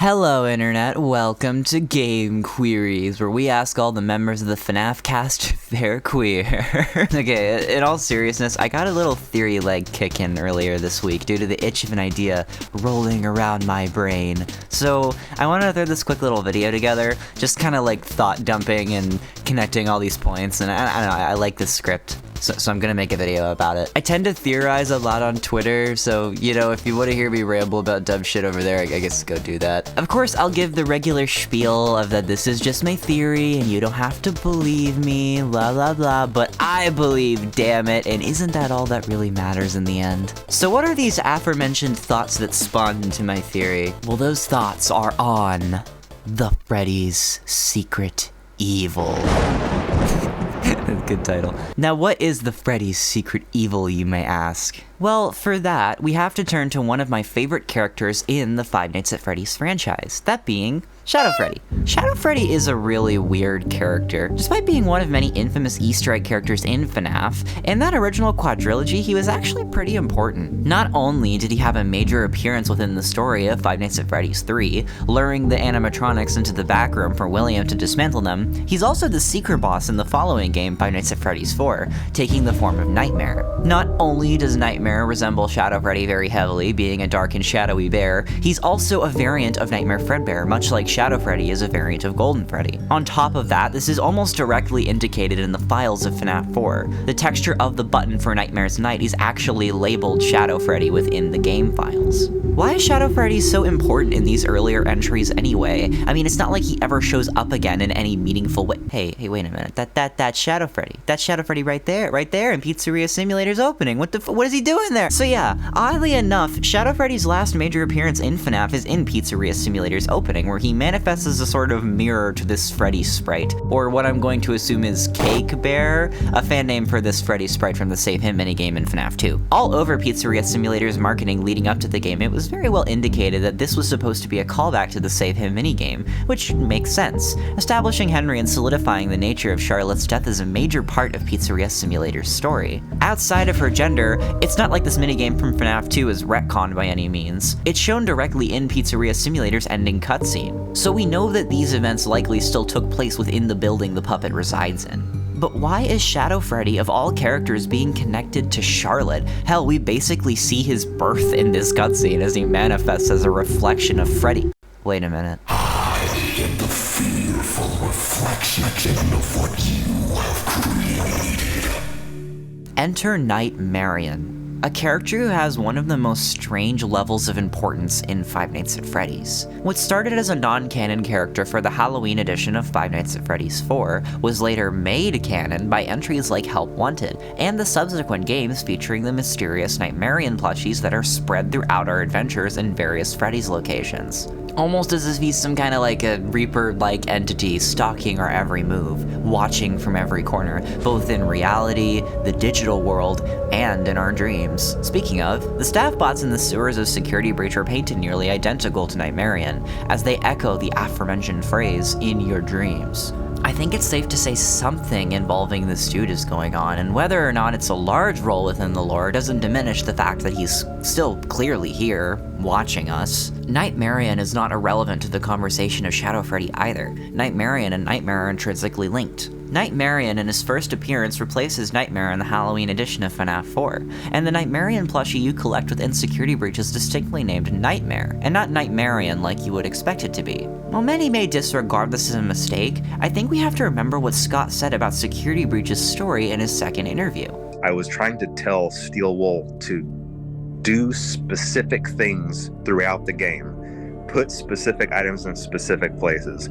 Hello Internet, welcome to Game Queries, where we ask all the members of the FNAF cast if they're queer. Okay, in all seriousness, I got a little theory leg kick in earlier this week due to the itch of an idea rolling around my brain. So I wanted to throw this quick little video together, just kind of like thought dumping and connecting all these points, and I don't know, I like this script. So I'm gonna make a video about it. I tend to theorize a lot on Twitter, so, you know, if you want to hear me ramble about dumb shit over there, I guess go do that. Of course, I'll give the regular spiel of that this is just my theory, and you don't have to believe me, blah blah blah, but I believe, damn it, and isn't that all that really matters in the end? So what are these aforementioned thoughts that spawned into my theory? Well, those thoughts are on the Freddy's secret evil. Good title. Now, what is the Freddy's secret evil, you may ask? Well, for that, we have to turn to one of my favorite characters in the Five Nights at Freddy's franchise, that being Shadow Freddy. Shadow Freddy is a really weird character. Despite being one of many infamous Easter egg characters in FNAF, in that original quadrilogy, he was actually pretty important. Not only did he have a major appearance within the story of Five Nights at Freddy's 3, luring the animatronics into the back room for William to dismantle them, he's also the secret boss in the following game, Five Nights at Freddy's 4, taking the form of Nightmare. Not only does Nightmare resemble Shadow Freddy very heavily, being a dark and shadowy bear, he's also a variant of Nightmare Fredbear, much like Shadow Freddy is a variant of Golden Freddy. On top of that, this is almost directly indicated in the files of FNAF 4. The texture of the button for Nightmare's Night is actually labeled Shadow Freddy within the game files. Why is Shadow Freddy so important in these earlier entries anyway? I mean, it's not like he ever shows up again in any meaningful way. Hey, wait a minute. That's Shadow Freddy. That's Shadow Freddy right there in Pizzeria Simulator's opening. What is he doing there? So yeah, oddly enough, Shadow Freddy's last major appearance in FNAF is in Pizzeria Simulator's opening, where he manifests as a sort of mirror to this Freddy sprite, or what I'm going to assume is Cake Bear, a fan name for this Freddy sprite from the Save Him minigame in FNAF 2. All over Pizzeria Simulator's marketing leading up to the game, it was very well indicated that this was supposed to be a callback to the Save Him minigame, which makes sense. Establishing Henry and solidifying the nature of Charlotte's death is a major part of Pizzeria Simulator's story. Outside of her gender, it's not like this minigame from FNAF 2 is retconned by any means. It's shown directly in Pizzeria Simulator's ending cutscene, so we know that these events likely still took place within the building the puppet resides in. But why is Shadow Freddy, of all characters, being connected to Charlotte? Hell, we basically see his birth in this cutscene as he manifests as a reflection of Freddy. Wait a minute. I am the fearful reflection of what you have created. Enter Nightmarionne, a character who has one of the most strange levels of importance in Five Nights at Freddy's. What started as a non-canon character for the Halloween edition of Five Nights at Freddy's 4 was later made canon by entries like Help Wanted, and the subsequent games featuring the mysterious Nightmarionne plushies that are spread throughout our adventures in various Freddy's locations. Almost as if he's some kind of like a Reaper-like entity stalking our every move, watching from every corner, both in reality, the digital world, and in our dreams. Speaking of, the staff bots in the sewers of Security Breach are painted nearly identical to Nightmarionne, as they echo the aforementioned phrase, "in your dreams." I think it's safe to say something involving this dude is going on, and whether or not it's a large role within the lore doesn't diminish the fact that he's still clearly here, watching us. Nightmarionne is not irrelevant to the conversation of Shadow Freddy either. Nightmarionne and Nightmare are intrinsically linked. Nightmarionne in his first appearance replaces Nightmare in the Halloween edition of FNAF 4, and the Nightmarionne plushie you collect within Security Breach is distinctly named Nightmare, and not Nightmarionne like you would expect it to be. While many may disregard this as a mistake, I think we have to remember what Scott said about Security Breach's story in his second interview. I was trying to tell Steel Wool to do specific things throughout the game, put specific items in specific places,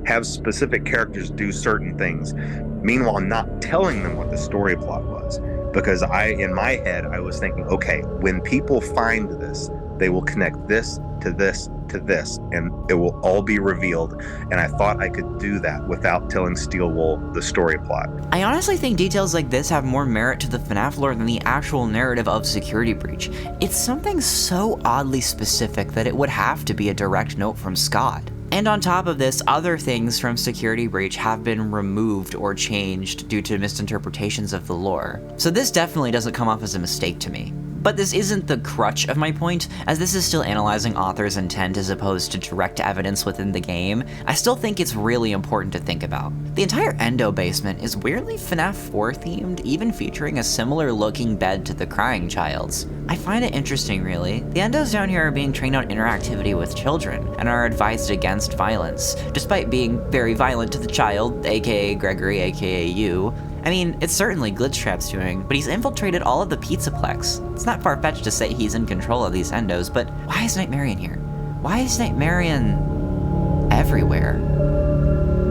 have specific characters do certain things, meanwhile not telling them what the story plot was. Because in my head, I was thinking, okay, when people find this, they will connect this to this to this, and it will all be revealed. And I thought I could do that without telling Steel Wool the story plot. I honestly think details like this have more merit to the FNAF lore than the actual narrative of Security Breach. It's something so oddly specific that it would have to be a direct note from Scott. And on top of this, other things from Security Breach have been removed or changed due to misinterpretations of the lore. So this definitely doesn't come off as a mistake to me. But this isn't the crutch of my point, as this is still analyzing author's intent as opposed to direct evidence within the game. I still think it's really important to think about. The entire Endo basement is weirdly FNAF 4 themed, even featuring a similar looking bed to the Crying Child's. I find it interesting, really. The Endos down here are being trained on interactivity with children, and are advised against violence, despite being very violent to the child, aka Gregory, aka you. I mean, it's certainly Glitchtrap's doing, but he's infiltrated all of the Pizzaplex. It's not far-fetched to say he's in control of these Endos, but why is Nightmarionne here? Why is Nightmarionne everywhere?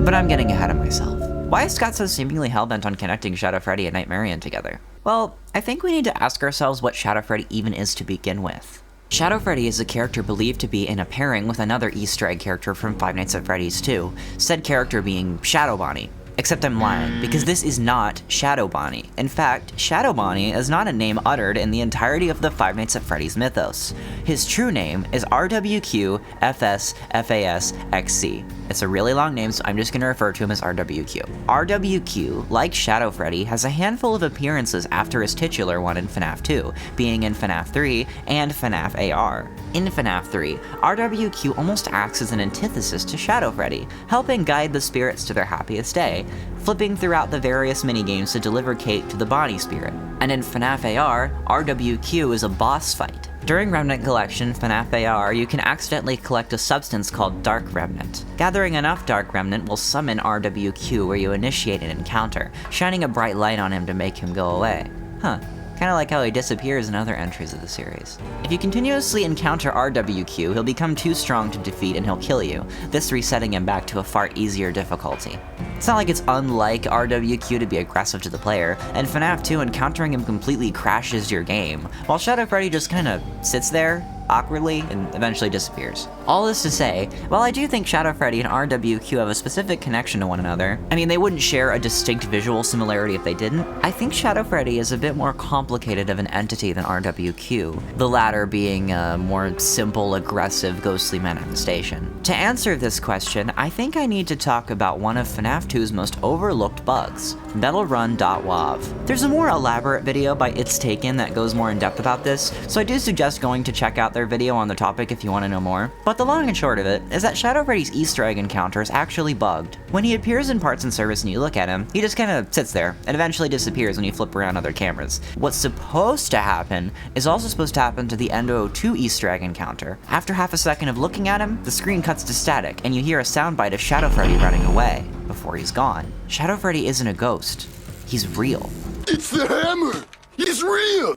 But I'm getting ahead of myself. Why is Scott so seemingly hellbent on connecting Shadow Freddy and Nightmarionne together? Well, I think we need to ask ourselves what Shadow Freddy even is to begin with. Shadow Freddy is a character believed to be in a pairing with another Easter egg character from Five Nights at Freddy's 2, said character being Shadow Bonnie. Except I'm lying, because this is not Shadow Bonnie. In fact, Shadow Bonnie is not a name uttered in the entirety of the Five Nights at Freddy's mythos. His true name is RWQ-FS-FAS-XC. It's a really long name, so I'm just going to refer to him as RWQ. RWQ, like Shadow Freddy, has a handful of appearances after his titular one in FNAF 2, being in FNAF 3 and FNAF AR. In FNAF 3, RWQ almost acts as an antithesis to Shadow Freddy, helping guide the spirits to their happiest day, flipping throughout the various minigames to deliver cake to the Bonnie spirit. And in FNAF AR, RWQ is a boss fight. During Remnant Collection FNAF AR, you can accidentally collect a substance called Dark Remnant. Gathering enough Dark Remnant will summon RWQ where you initiate an encounter, shining a bright light on him to make him go away. Huh. Kinda like how he disappears in other entries of the series. If you continuously encounter RWQ, he'll become too strong to defeat and he'll kill you, this resetting him back to a far easier difficulty. It's not like it's unlike RWQ to be aggressive to the player, and FNAF 2 encountering him completely crashes your game, while Shadow Freddy just kinda sits there, awkwardly, and eventually disappears. All this to say, while I do think Shadow Freddy and RWQ have a specific connection to one another, I mean they wouldn't share a distinct visual similarity if they didn't, I think Shadow Freddy is a bit more complicated of an entity than RWQ, the latter being a more simple, aggressive, ghostly manifestation. To answer this question, I think I need to talk about one of FNAF 2's most overlooked bugs, metalrun.wav. There's a more elaborate video by It's Taken that goes more in depth about this, so I do suggest going to check out their video on the topic if you want to know more. But the long and short of it is that Shadow Freddy's Easter egg encounter is actually bugged. When he appears in Parts and Service and you look at him, he just kinda sits there and eventually disappears when you flip around other cameras. What's supposed to happen is also supposed to happen to the Endo 2 Easter egg encounter. After half a second of looking at him, the screen cuts to static and you hear a soundbite of Shadow Freddy running away before he's gone. Shadow Freddy isn't a ghost. He's real. It's the hammer! He's real!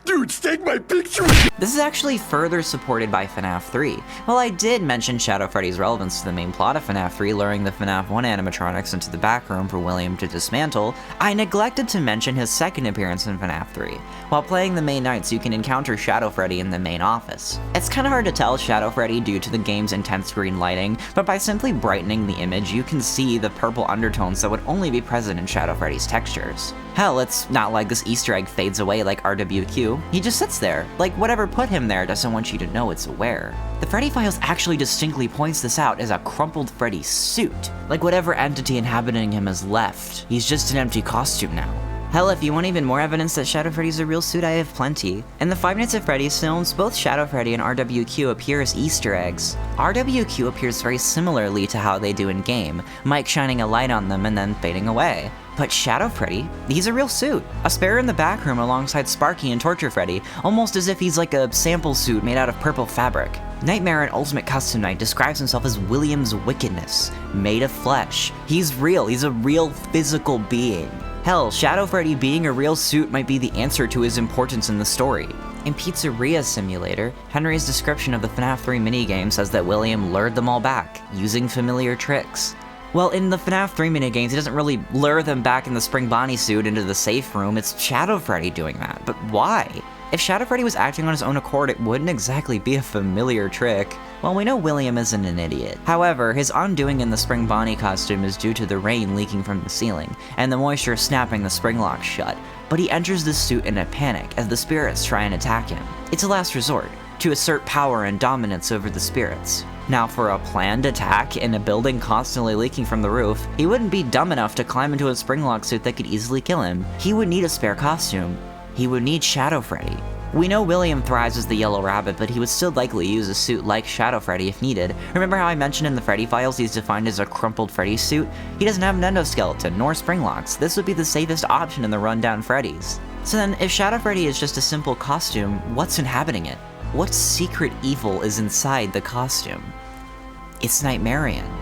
Dudes, take my picture! This is actually further supported by FNAF 3. While I did mention Shadow Freddy's relevance to the main plot of FNAF 3, luring the FNAF 1 animatronics into the back room for William to dismantle, I neglected to mention his second appearance in FNAF 3. While playing the main nights, you can encounter Shadow Freddy in the main office. It's kinda hard to tell Shadow Freddy due to the game's intense green lighting, but by simply brightening the image, you can see the purple undertones that would only be present in Shadow Freddy's textures. Hell, it's not like this Easter egg fades away like RWQ. He just sits there, like whatever put him there doesn't want you to know it's aware. The Freddy Files actually distinctly points this out as a crumpled Freddy suit, like whatever entity inhabiting him has left. He's just an empty costume now. Hell, if you want even more evidence that Shadow Freddy's a real suit, I have plenty. In the Five Nights at Freddy's films, both Shadow Freddy and RWQ appear as Easter eggs. RWQ appears very similarly to how they do in-game, Mike shining a light on them and then fading away. But Shadow Freddy, he's a real suit. A spare in the back room alongside Sparky and Torture Freddy, almost as if he's like a sample suit made out of purple fabric. Nightmarionne Ultimate Custom Night describes himself as William's wickedness, made of flesh. He's real, he's a real physical being. Hell, Shadow Freddy being a real suit might be the answer to his importance in the story. In Pizzeria Simulator, Henry's description of the FNAF 3 minigame says that William lured them all back, using familiar tricks. Well, in the FNAF 3 minigames, he doesn't really lure them back in the Spring Bonnie suit into the safe room, it's Shadow Freddy doing that. But why? If Shadow Freddy was acting on his own accord, it wouldn't exactly be a familiar trick. Well, we know William isn't an idiot. However, his undoing in the Spring Bonnie costume is due to the rain leaking from the ceiling, and the moisture snapping the spring lock shut. But he enters the suit in a panic as the spirits try and attack him. It's a last resort, to assert power and dominance over the spirits. Now, for a planned attack in a building constantly leaking from the roof, he wouldn't be dumb enough to climb into a spring lock suit that could easily kill him. He would need a spare costume. He would need Shadow Freddy. We know William thrives as the Yellow Rabbit, but he would still likely use a suit like Shadow Freddy if needed. Remember how I mentioned in the Freddy files he's defined as a crumpled Freddy suit? He doesn't have an endoskeleton, nor spring locks. This would be the safest option in the rundown Freddys. So then, if Shadow Freddy is just a simple costume, what's inhabiting it? What secret evil is inside the costume? It's Nightmarionne.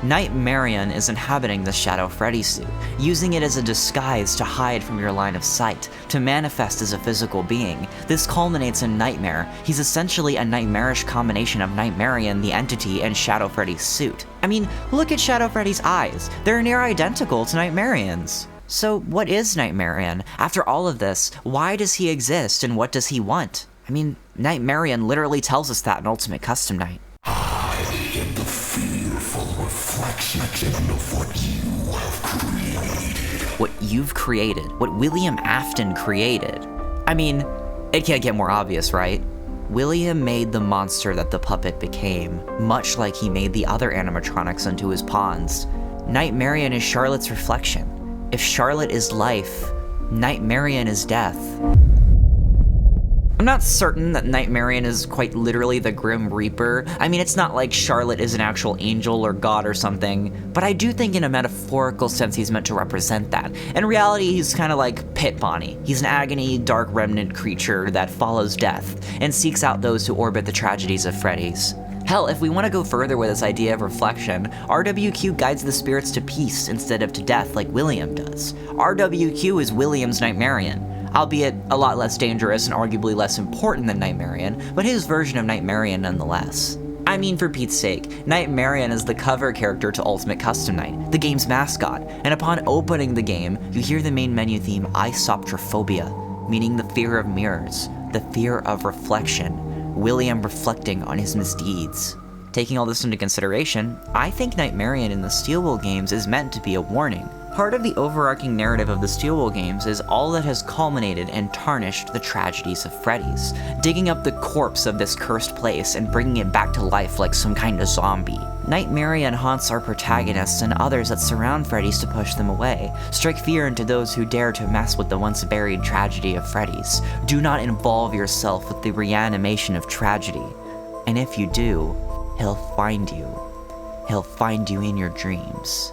Nightmarionne is inhabiting the Shadow Freddy suit, using it as a disguise to hide from your line of sight, to manifest as a physical being. This culminates in Nightmare. He's essentially a nightmarish combination of Nightmarionne, the entity, and Shadow Freddy's suit. I mean, look at Shadow Freddy's eyes. They're near identical to Nightmarionne's. So what is Nightmarionne? After all of this, why does he exist and what does he want? I mean, Nightmarionne literally tells us that in Ultimate Custom Night. In the fearful reflection of what you have created. What you've created. What William Afton created. I mean, it can't get more obvious, right? William made the monster that the puppet became, much like he made the other animatronics into his pawns. Nightmarionne is Charlotte's reflection. If Charlotte is life, Nightmarionne is death. I'm not certain that Nightmarionne is quite literally the Grim Reaper. I mean, it's not like Charlotte is an actual angel or god or something, but I do think in a metaphorical sense he's meant to represent that. In reality, he's kind of like Pit Bonnie. He's an agony, dark remnant creature that follows death and seeks out those who orbit the tragedies of Freddy's. Hell, if we want to go further with this idea of reflection, RWQ guides the spirits to peace instead of to death like William does. RWQ is William's Nightmarionne. Albeit a lot less dangerous and arguably less important than Nightmarionne, but his version of Nightmarionne nonetheless. I mean, for Pete's sake, Nightmarionne is the cover character to Ultimate Custom Night, the game's mascot, and upon opening the game, you hear the main menu theme Isoptrophobia, meaning the fear of mirrors, the fear of reflection, William reflecting on his misdeeds. Taking all this into consideration, I think Nightmarionne in the Steelwool games is meant to be a warning. Part of the overarching narrative of the Steelwool games is all that has culminated and tarnished the tragedies of Freddy's, digging up the corpse of this cursed place and bringing it back to life like some kind of zombie. Nightmarionne haunts our protagonists and others that surround Freddy's to push them away, strike fear into those who dare to mess with the once buried tragedy of Freddy's. Do not involve yourself with the reanimation of tragedy, and if you do, he'll find you. He'll find you in your dreams.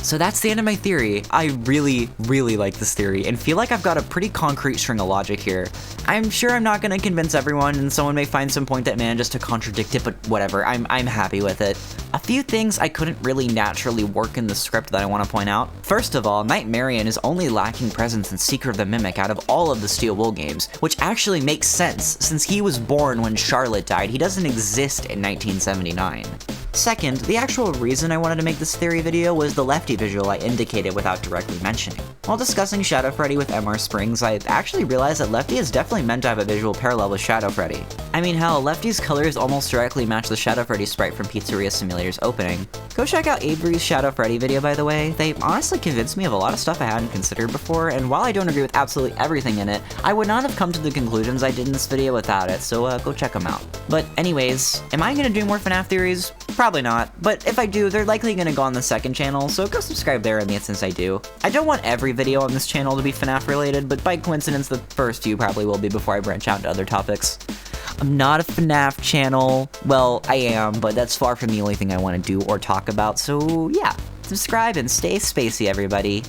So that's the end of my theory. I really, really like this theory and feel like I've got a pretty concrete string of logic here. I'm sure I'm not gonna convince everyone and someone may find some point that manages to contradict it, but whatever, I'm happy with it. A few things I couldn't really naturally work in the script that I want to point out. First of all, Nightmarionne is only lacking presence in Secret of the Mimic out of all of the Steelwool games, which actually makes sense since he was born when Charlotte died. He doesn't exist in 1979. Second, the actual reason I wanted to make this theory video was the Lefty visual I indicated without directly mentioning. While discussing Shadow Freddy with MR Springs, I actually realized that Lefty is definitely meant to have a visual parallel with Shadow Freddy. I mean, hell, Lefty's colors almost directly match the Shadow Freddy sprite from Pizzeria Simulator's opening. Go check out Avery's Shadow Freddy video, by the way. They honestly convinced me of a lot of stuff I hadn't considered before, and while I don't agree with absolutely everything in it, I would not have come to the conclusions I did in this video without it, so go check them out. But anyways, am I gonna do more FNAF theories? Probably not, but if I do, they're likely gonna go on the second channel, so go subscribe there in the instance I do. I don't want every video on this channel to be FNAF related, but by coincidence, the first few probably will be before I branch out to other topics. I'm not a FNAF channel. Well, I am, but that's far from the only thing I want to do or talk about, so yeah. Subscribe and stay spacey, everybody.